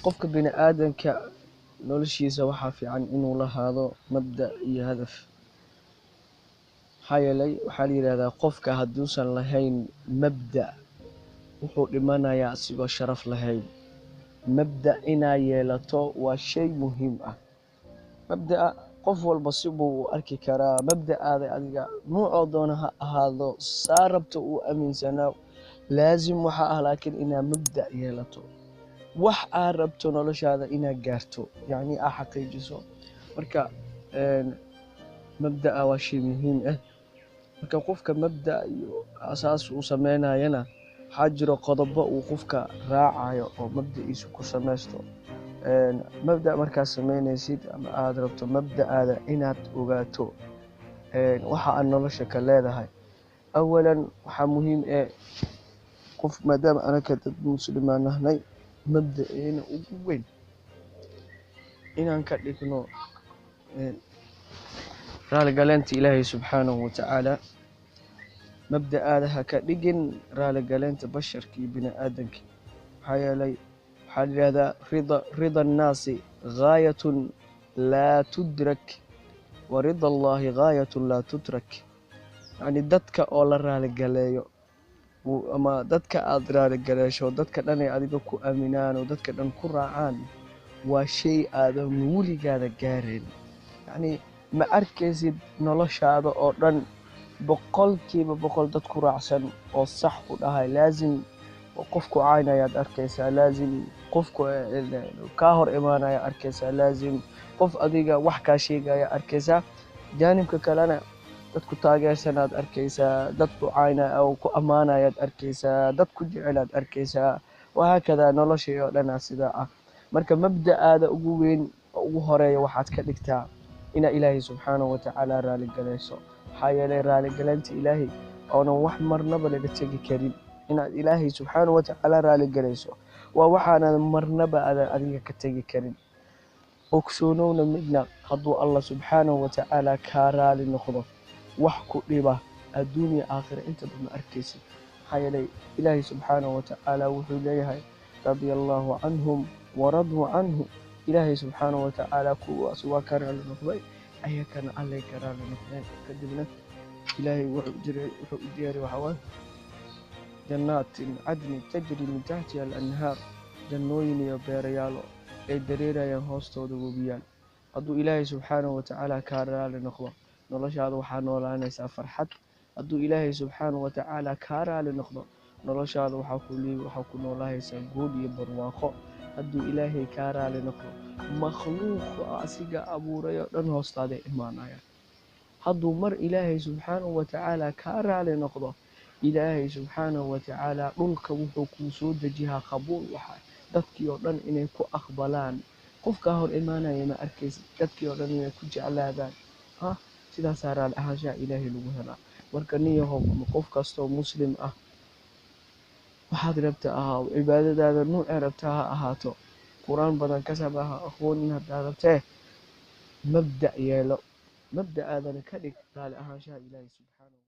qofka bini aadanka noloshiisa waxaa fiican inuu lahaado mabda iyo hadaf. maxaa yeelay waxaa la yidhaahdaa qofka hadduusan lahayn mabda wuxuu dhimanayaa asigoo sharaf lahayn. mabda inaa yeelato waa shay muhiim ah. mabda'a qof walba si buu u arki karaa. mabda'aada adiga nuucoo doona ha ahaado, saa rabta uu aaminsanaa, laasim waxaa ah laakiin inaa mabda yeelato. wax aad rabto noloshaada inaad gaarto, yacni aad xaqiijiso. marka mabda'a waa shay muhiim ah. marka qofka mabda iyo asaas uu sameynayana waxaa jiro qodobo uu qofka raacayo oo mabda'iisu ku samaysto. mabda markaad sameynaysid ama aad rabto mabda'aada inaad ogaato waxa aad nolosha ka leedahay. awalan waxaa muhiim qof maadaama anaka dad muslimaan nahnay, mabda'eena ugu weyn inaan ka dhigno raaligaleenta ilaahay subxaanahu watacaala. mabda'aada ha ka dhigin raaligaleenta basharka iyo bini aadanka. maxaa yeelay waxaa la yidhahdaa rida annaasi gaayatun laa tudrak wa rida allahi gaayatun laa tutrak. yacni dadka oo la raaligaleeyo ama dadka aad raaligaleesho, dadka dhan ay adiga ku aaminaan oo dadka dhan ku raacaan, waa shay aadan weligaada gaarayn. yacni ma arkaysid noloshaada oo dhan boqolkiiba boqol dad ku raacsan oo sax u dhahay. laasim qofku caynayaad arkaysaa, laasim qofku kaa hor imaanaya arkaysaa, laasim qof adiga wax kaa sheegaya arkaysaa. jaanibka kalena dadku taageersanaad arkaysaa, dadku caynaya oo ku ammaanayaad arkaysaa, dad ku jecelaad arkaysaa. wahaakadaa noloshii oo dhanaa sidaa ah. marka mabda'aada ugu weyn oo ugu horeeya waxaad ka dhigtaa inaa ilaahay subxaanahu watacaala raaligalayso. maxaa yeelay raaligalaynta ilaahay oonan wax marnaba laga tegi karin. inaad ilaahay subxaanahu watacaala raaligalayso waa waxaanad marnaba aadan adiga ka tegi karin. ogsoonowna midna hadduu allah subxaanahu watacaala kaa raali noqdo, wax ku dhiba adduunya aakhira intaba ma arkaysid. maxaa yeelay ilaahay subxaanahu watacaala wuxuu leeyahay radia allahu canhum waraduu canhu. ilaahay subxaanahu watacaala kuwaas waa ka raali noqday, ayakana allay ka raali noqdeen. kadibna ilaahay wuxuu u diyaari waxawaa jannaatin cadni tajri min taxtiha alanhaar. jannooyin iyo beerayaalo ay dareerayaan hoostooda webiyaal. hadduu ilaahay subxaanahu watacaala kaa raali noqdo, noloshaada waxaa noolaanaysaa farxad. hadduu ilaahay subxaanahu watacaala kaa raali noqdo, noloshaada waxaa ku noolaanaysaa guul iyo barwaaqo. hadduu ilaahay kaa raali noqdo, makhluuqa asiga abuuray oo dhan hoostaaday imaanayaan. hadduu mar ilaahay subxaanahu watacaala kaa raali noqdo, ilaahay subxaanahu watacaala dhulka wuxuu kuu soo dejiyaa qabuul. waxa dadkii oo dhan inay ku aqbalaan. qofkaa hor imaanaya ma arkaysid, dadkii oo dhan inay ku jeclaadaan. sidaasaa raali ahaanshaha ilaahay lagu helaa. marka niyahow ama qof kastoo muslim ah, waxaad rabta ahaa cibaadadaada nuucee rabta ha ahaato, qur-aan badan ka sabaha aqoonin haddaa rabtee, mabda' yeelo. mabda'aadana ka dhig raali ahaanshaha ilaahay subxaanahu